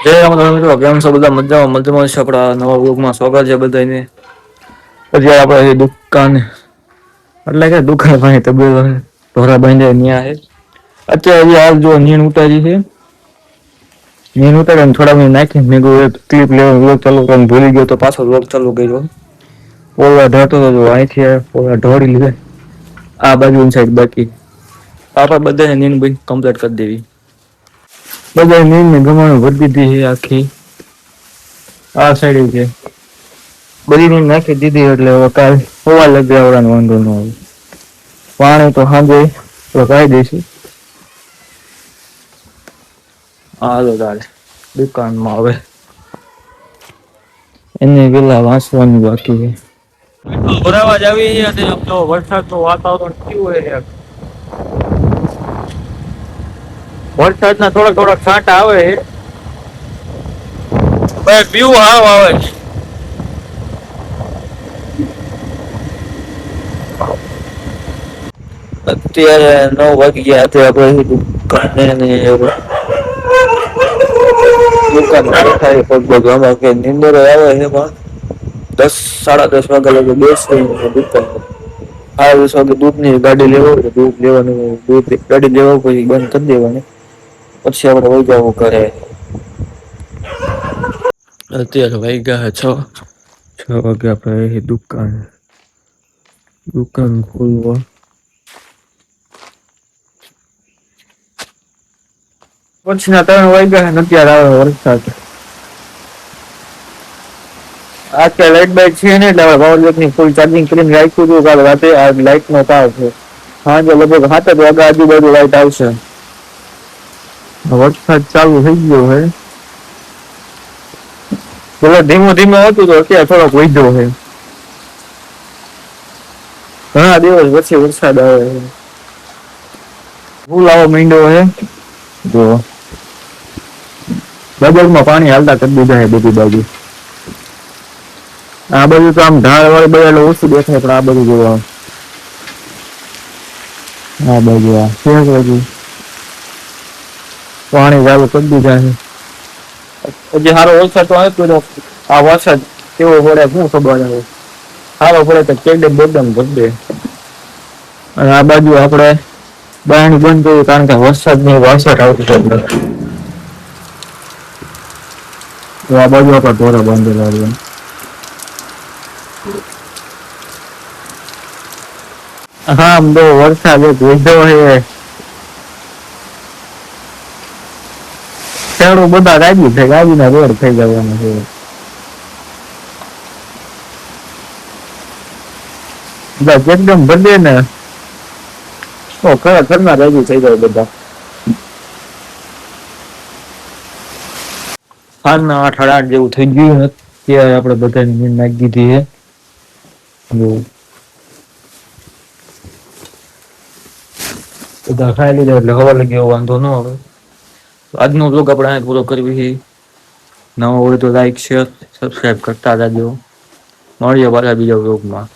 મિત્રો કેમ છો બધા મજામાં મજામાં છે આપડા નવા યુગમાં સ્વાગત છે બધાને પછી આપડે દુકાન એટલે કે દુકાન પાહે તબેલો હે ઢોરા બાંધે ન્યા હે અત્યારે હાલ જો નીણ ઉતારી છે નીણ ઉતારી થોડા નાખી મેં ક્લિપ લેવા ચાલુ ભૂલી ગયો તો પાછો વ્લોગ ચાલુ કર્યો પોળા ઢાતો અહીંથી પોળા ઢોળી લીધા આ બાજુ સાઈડ બાકી આપડે બધાને નીણ બી કમ્પ્લીટ કરી દેવી બધા નીણ ને ગમાણ ભરી દીધી છે આખી આ સાઈડ છે બધી નીણ નાખી દીધી એટલે હવે કાલ હોવા લગે આવવાનો વાંધો ન આવે પાણી તો સાંજે લગાવી દઈશું હાલો તારે દુકાનમાં હવે એને પેલા વાંચવાનું બાકી છે બરાબર આવી અને તો વરસાદનું વાતાવરણ કેવું હોય વરસાદના થોડા છાંટા આવે ભાઈ વ્યૂ હાવ આવે અત્યારે 9 વાગી ગયા હતા આપણે દુકાન થાય પગ આમાં કે નીંદર આવે છે પણ 10 સાડા 10 વાગ્યા લગે બેસી દુકાન આ વાગે દૂધની ગાડી લેવો દૂધ લેવાનું દૂધ ગાડી લેવા પછી બંધ કરી દેવાની પછી આપણે વહી જવું ઘરે અત્યારે વાગ્યા 6 વાગે આપણે દુકાન ખોલવા પછીના 3 વાગ્યા ને અત્યારે આવે વરસાદ આજકાલ લાઈટ બાઈટ છે ને એટલે પાવર બેંક ની ફૂલ ચાર્જિંગ કરીને રાખ્યું હતું કાલે રાતે આ લાઈટ નો તાવ છે સાંજે લગભગ 7 વાગ્યા આજુબાજુ લાઈટ આવશે વરસાદ ચાલુ થઈ ગયો હે પેલા ધીમો ધીમો હતું તો અત્યારે થોડોક વધ્યો છે ઘણા દિવસ પછી વરસાદ આવે ફૂલ આવો માંડ્યો છે જો બજારમાં પાણી હાલતા કરી દીધા છે બધી બાજુ આ બધું તો આમ ઢાળ વાળી બધા ઓછું દેખાય પણ આ બધું જોવા આ બાજુ આ શેર બાજુ પાણી ચાલુ કરી દીધા છે હજી સારો વરસાદ તો આવ્યો આ વરસાદ કેવો પડે શું ખબર આવે સારો પડે તો કેડે બોડમ ભરી દે અને આ બાજુ આપણે બાયણી બંધ કર્યું કારણ કે વરસાદની વાસટ આવતી એટલે આ બાજુ આપણે ઢોરા બાંધેલા છે હા બહુ વરસાદ વધ્યો છે ખેડૂત બધા રાજી છે ગાડીના રોડ થઈ જવાના છે એકદમ બધે ને તો ઘરના રાજી થઈ જાય બધા હાલના 8 જેવું થઈ ગયું અત્યારે આપણે બધાની નીંદ નાખી દીધી છે બધા ખાઈ લીધા એટલે હવા લગી વાંધો ન આવે આજનો બ્લોગ આપણે અહીંયા પૂરો કરવી નવો હોય તો લાઈક શેર સબસ્ક્રાઈબ કરતા જાજો મળીએ પાછા બીજા બ્લોગમાં